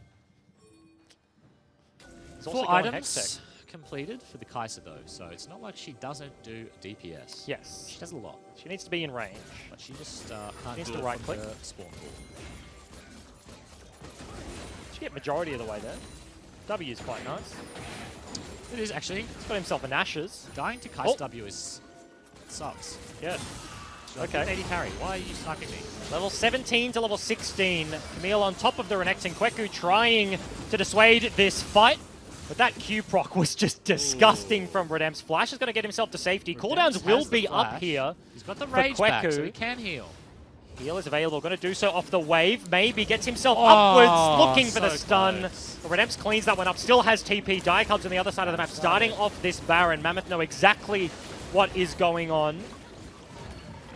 He's also 4 going items Hextech. completed for the Kai'Sa, though, so it's not like she doesn't do DPS. Yes. She does a lot. She needs to be in range. But she just can't Needs do to it right-click. from the spawn pool. She get majority of the way there. W is quite nice. It is, actually. He's got himself an Ashes. Dying to Kai'Sa W is... sucks. Yeah. Okay. 80 carry. Why are you sniping me? Level 17 to level 16. Camille on top of the Renekton. Kweku trying to dissuade this fight. But that Q proc was just disgusting from Redemp's. Flash is going to get himself to safety. Cooldowns will be up here. He's got the rage back, so he can heal. Heal is available. Going to do so off the wave. Maybe gets himself upwards, looking for the stun. Redemp's cleans that one up. Still has TP. Diacubs on the other side of the map. Starting off this Baron. Mammoth know exactly what is going on.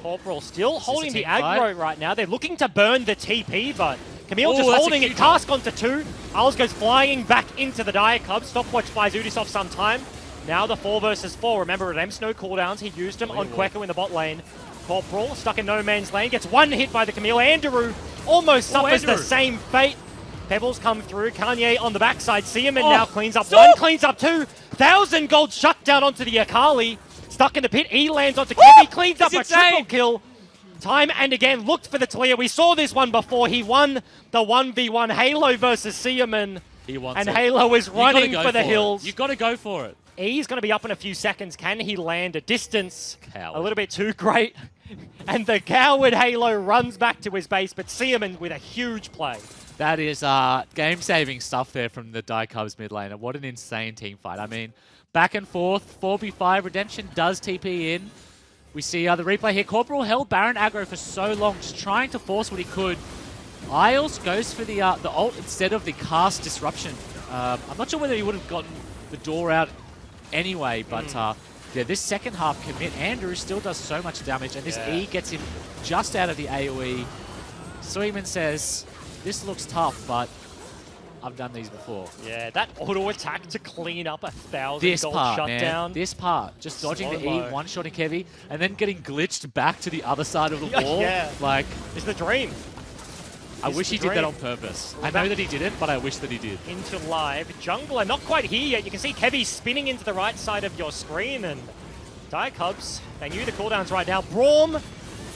Corporal still holding the aggro right now. They're looking to burn the TP, but Camille just holding it. Task onto 2. Owls goes flying back into the Diacubs. Stopwatch buys Ubisoft some time. Now the 4 versus 4. Remember, Redemp's no cooldowns. He used them on Kweku in the bot lane. Corporal stuck in no man's lane. Gets one hit by the Camille. Andrew almost suffers the same fate. Pebbles come through. Kanye on the backside. Seaman now cleans up 1, cleans up 2. 1,000 gold shutdown onto the Akali. Stuck in the pit. He lands onto Kevy. Cleans up a triple kill. Time and again looked for the Talia. We saw this one before. He won the 1v1 Halo versus Seaman. He wants and Halo is running for the hills. You've got to go for it. He's going to be up in a few seconds. Can he land a distance? Coward. A little bit too great. And the coward Halo runs back to his base, but Seaman with a huge play. That is game-saving stuff there from the Diacubs mid laner. What an insane team fight. I mean, back and forth, 4v5. Redemption does TP in. We see the replay here. Corporal held Baron aggro for so long, just trying to force what he could. Isles goes for the ult instead of the cast disruption. I'm not sure whether he would have gotten the door out anyway, but yeah, this second half commit, Andrew still does so much damage, and this E gets him just out of the AoE. Sweetman says, this looks tough, but I've done these before. Yeah, that auto attack to clean up 1,000 gold shutdown. Man, this part, just dodging the E, one-shotting Kevy, and then getting glitched back to the other side of the wall. Like, it's the dream. I wish he did that on purpose. I know that he didn't, but I wish that he did. Into live. Jungler not quite here yet. You can see Kevy spinning into the right side of your screen, and Diacubs, they knew the cooldowns right now. Braum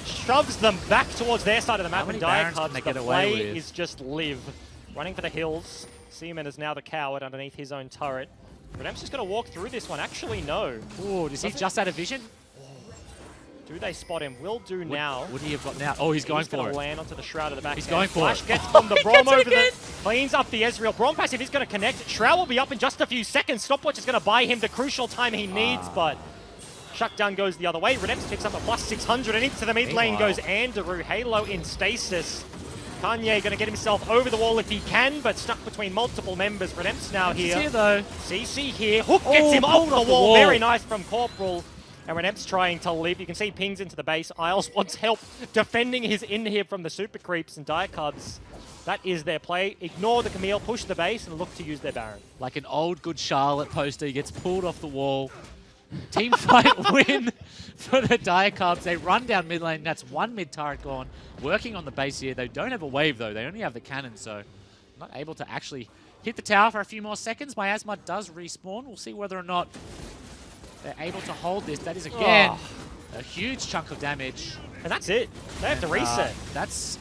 shoves them back towards their side of the map, and Diacubs, the play is just live. Running for the hills. Seaman is now the coward underneath his own turret. Redemp's just going to walk through this one. Actually, no. Oh, does he just out of vision? Do they spot him? Will do now. Would he have got now? Oh, he's going for it. He's going to land onto the Shroud at the back. He's going for Flash it. gets from the Braum over the... Cleans up the Ezreal. Braum passive is going to connect. Shroud will be up in just a few seconds. Stopwatch is going to buy him the crucial time he needs, but... Shutdown goes the other way. Redemption picks up a plus 600, and into the mid lane goes Andrew. Halo in stasis. Kanye going to get himself over the wall if he can, but stuck between multiple members. Redemp's now here. Here though. CC here. Hook gets him off the wall. Very nice from Corporal. And Redemp's trying to live. You can see pings into the base. Isles wants help defending his in here from the super creeps and Diacubs. That is their play. Ignore the Camille, push the base, and look to use their Baron. Like an old good Charlotte poster, he gets pulled off the wall. Team fight win for the Diacubs. They run down mid lane. That's one mid turret gone. Working on the base here. They don't have a wave though. They only have the cannon, so not able to actually hit the tower for a few more seconds. Miasma does respawn. We'll see whether or not they're able to hold this. That is again a huge chunk of damage. And that's it. They have to reset. That's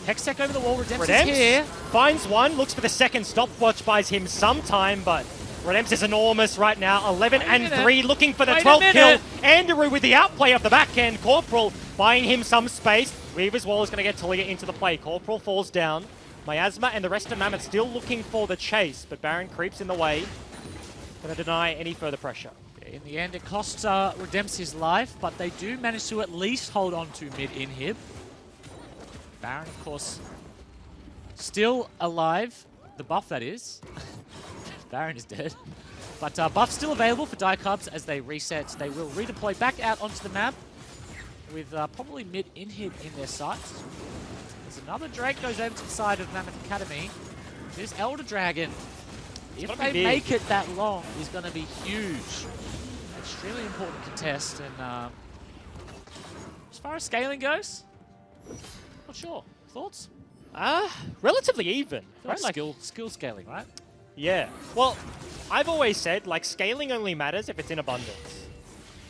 Hextech over the wall. Redemption's Redemp's here. Finds one. Looks for the second. Stopwatch buys him some time, but Redemps is enormous right now. 11 and 3, minute. looking for the Wait a 12th kill. minute. Andrew with the outplay of the back end. Corporal buying him some space. Weaver's Wall is going to get Talia into the play. Corporal falls down. Miasma and the rest of Mammoth still looking for the chase, but Baron creeps in the way. Going to deny any further pressure. In the end, it costs Redemps his life, but they do manage to at least hold on to mid-inhib. Baron, of course, still alive. The buff, that is. Baron is dead. But buff's still available for Diacubs as they reset. They will redeploy back out onto the map with probably mid-inhib in their sights. There's another Drake goes over to the side of Mammoth Academy. This Elder Dragon, if they make it that long, is going to be huge. Extremely important contest. And as far as scaling goes, not sure. Thoughts? Relatively even. Right? Like skill scaling, right? Yeah. Well, I've always said, like, scaling only matters if it's in abundance.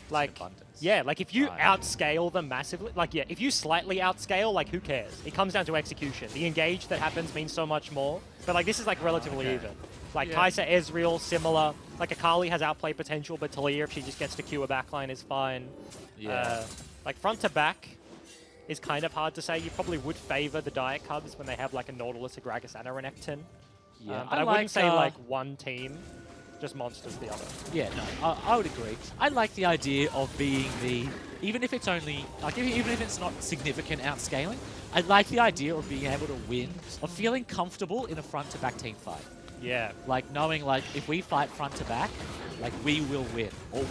Like, yeah, like if you outscale them massively, like, yeah, if you slightly outscale, like, who cares? It comes down to execution. The engage that happens means so much more. But, like, this is, like, relatively even. Like, Kai'Sa, Ezreal, similar. Like, Akali has outplay potential, but Talia, if she just gets to queue a backline, is fine. Yeah. Like, front to back is kind of hard to say. You probably would favor the Diet Cubs when they have, like, a Nautilus, a Gragas, and a Renekton. Yeah, but I wouldn't say, like, one team. Just monsters the other. Yeah, no, I would agree. I like the idea of being the, even if it's only, like even if it's not significant outscaling, I like the idea of being able to win, of feeling comfortable in a front-to-back team fight. Yeah. Like knowing, like, if we fight front-to-back, like, we will win. Or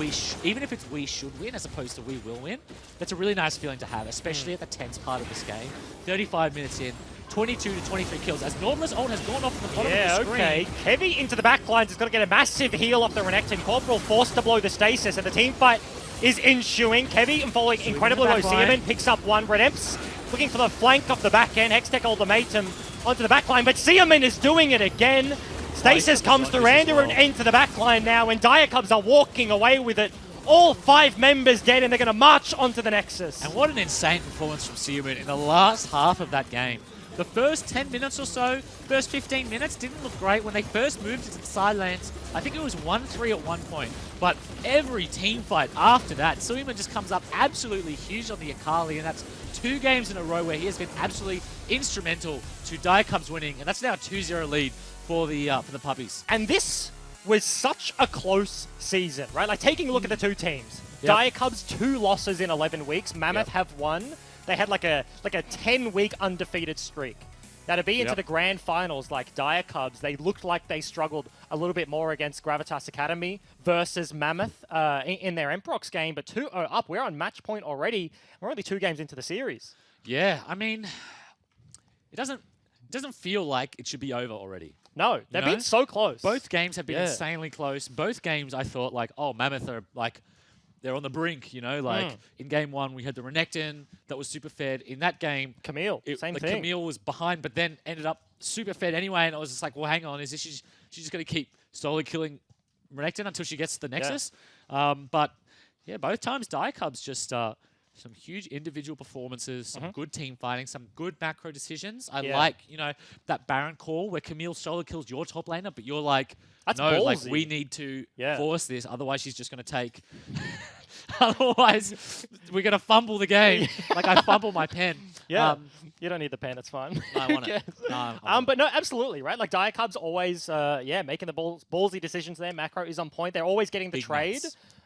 even if it's we should win as opposed to we will win, that's a really nice feeling to have, especially at the tense part of this game. 35 minutes in. 22 to 23 kills as Nautilus ult has gone off the bottom of the screen. Okay. Heavy into the backlines is going to get a massive heal off the Renekton. Corporal forced to blow the stasis, and the team fight is ensuing. Kevy following incredibly low. Seaman picks up one. Redemps looking for the flank off the back end. Hextech ultimatum onto the backline, but Seaman is doing it again. Stasis comes through and into the backline now, and Diacubs are walking away with it. All 5 members dead, and they're going to march onto the Nexus. And what an insane performance from Seaman in the last half of that game. The first 10 minutes or so, first 15 minutes didn't look great when they first moved into the side lanes. I think it was 1-3 at one point. But every team fight after that, Seaman just comes up absolutely huge on the Akali, and that's 2 games in a row where he has been absolutely instrumental to Diacubs winning, and that's now a 2-0 lead for the puppies. And this was such a close season, right? Like, taking a look at the two teams. Diacubs 2 losses in 11 weeks. Mammoth have 1. They had like a 10-week undefeated streak. Now, to be into the grand finals like Diacubs, they looked like they struggled a little bit more against Gravitas Academy versus Mammoth in their Emprox game, but 2-0 up. We're on match point already. We're only 2 games into the series. Yeah, I mean, it doesn't feel like it should be over already. No, they've been so close. Both games have been insanely close. Both games I thought like, oh, Mammoth are like, they're on the brink, you know, like in game 1 we had the Renekton that was super fed. In that game, Camille, same thing. Camille was behind, but then ended up super fed anyway, and I was just like, well, hang on, is this she's just going to keep slowly killing Renekton until she gets to the Nexus? But yeah, both times Diacubs just some huge individual performances, some good team fighting, some good macro decisions. I like, you know, that Baron call where Camille solo kills your top laner, but you're like, that's no, ballsy. like we need to force this, otherwise she's just going to take... Otherwise, we're going to fumble the game. Like, I fumble my pen. Yeah, you don't need the pen. It's fine. I want it. No, but no, absolutely, right? Like, Diacubs always, making the ballsy decisions there. Macro is on point. They're always getting the trade.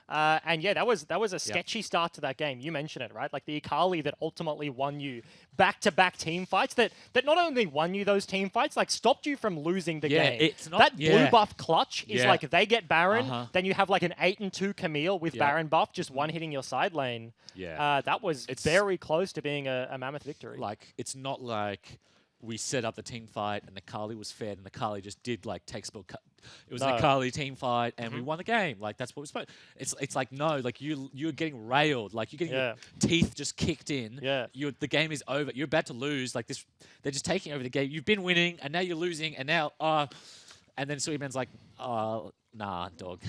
And yeah, that was a sketchy start to that game. You mentioned it, right? Like the Akali that ultimately won you back-to-back team fights that not only won you those team fights, like stopped you from losing the game. It's not, that blue buff clutch is like they get Baron, then you have like an 8-2 Camille with Baron buff just one-hitting your side lane. That was very close to being a Mammoth victory. Like, it's not like we set up the team fight and Akali was fed and Akali just did like textbook. It was an Akali team fight and we won the game. Like, that's what we're supposed. It's like, no, like you're getting railed. Like, you're getting your teeth just kicked in. The game is over. You're about to lose. Like this, they're just taking over the game. You've been winning and now you're losing and now and then Suiman's like, Nah, dog.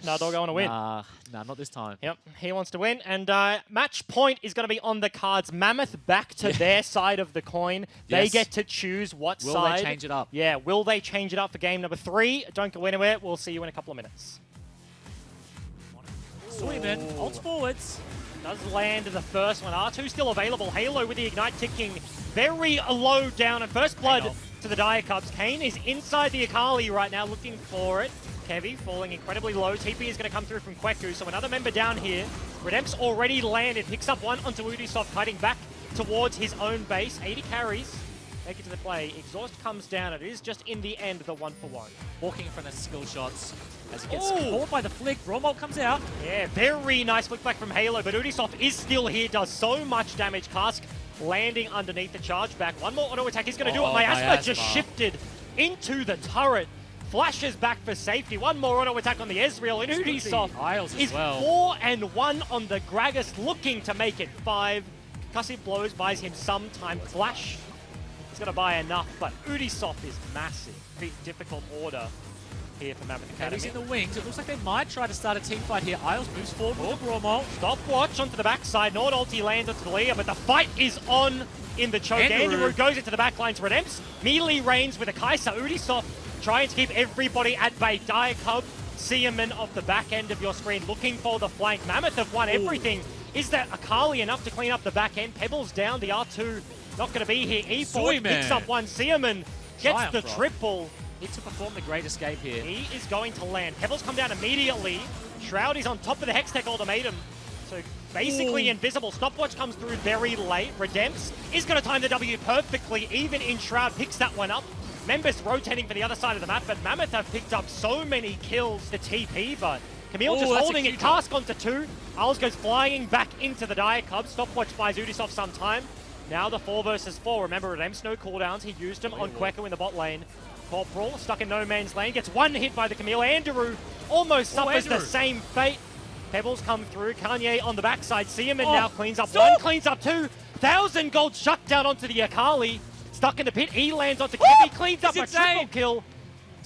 Nah, dog, I want to win. Nah, not this time. Yep, he wants to win. And match point is going to be on the cards. Mammoth back to their side of the coin. They get to choose what side. Will they change it up? Yeah, will they change it up for game number 3? Don't go anywhere. We'll see you in a couple of minutes. Swimming, ults forwards. Does land the first one. R2 still available. Halo with the Ignite ticking very low down. And first blood to the Dire Cubs. Kane is inside the Akali right now looking for it. Kevy falling incredibly low. TP is going to come through from Kweku, so another member down here. Redemp's already landed, picks up one onto Ubisoft, heading back towards his own base. 80 carries, make it to the play. Exhaust comes down, it is just in the end the 1-for-1. Walking from the skill shots as he gets caught by the flick. Bromold comes out. Yeah, very nice flick back from Halo, but Ubisoft is still here, does so much damage. Cask landing underneath the charge back. One more auto attack is going to do it. Miasma just shifted into the turret. Flashes back for safety. One more auto attack on the Ezreal, and Ubisoft is 4-1 on the Gragas, looking to make it 5. Concussive blows buys him some time. Flash is going to buy enough, but Ubisoft is massive. Pretty difficult order here for Mammoth Academy. He's in the wings. It looks like they might try to start a team fight here. Isles moves forward with the Bromold. Stopwatch onto the backside. Nord ulti lands onto the Leah, but the fight is on in the choke. Andrew goes into the backlines. Redemps melee reigns with a Kai'Sa. Ubisoft trying to keep everybody at bay. Dire Cub, Seaman off the back end of your screen, looking for the flank. Mammoth have won everything. Is that Akali enough to clean up the back end? Pebbles down, the R2 not going to be here. E4 picks up one. Seaman gets the triple. Need to perform the great escape here. He is going to land. Pebbles come down immediately. Shroud is on top of the Hextech ultimatum. So basically invisible. Stopwatch comes through very late. Redemps is going to time the W perfectly. Even in Shroud picks that one up. Members rotating for the other side of the map, but Mammoth have picked up so many kills. The TP, but Camille just holding it. Cask onto 2. Owls goes flying back into the Dire Cubs. Stopwatch buys Ubisoft some time. Now the 4 versus 4. Remember, Redemp's no cooldowns. He used them on Kweku in the bot lane. Corporal stuck in no man's lane. Gets one hit by the Camille. Andrew almost suffers the same fate. Pebbles come through. Kanye on the backside. Seaman now cleans up 1, cleans up 2. 1,000 gold shut down onto the Akali. Stuck in the pit, he lands onto Kevy, cleans up a triple kill.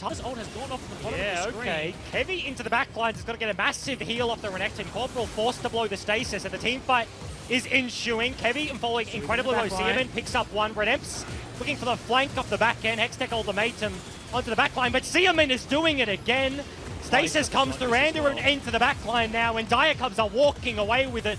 His ult has gone off the bottom of the screen. Okay. Kevy into the back lines, has got to get a massive heal off the Renekton. Corporal forced to blow the stasis, and the team fight is ensuing. Kevy falling incredibly low. Seaman picks up 1. Redemps looking for the flank off the back end. Hextech ultimatum onto the back line, but Seaman is doing it again. Stasis comes through, Andrew into the back line now, and Dire Cubs are walking away with it.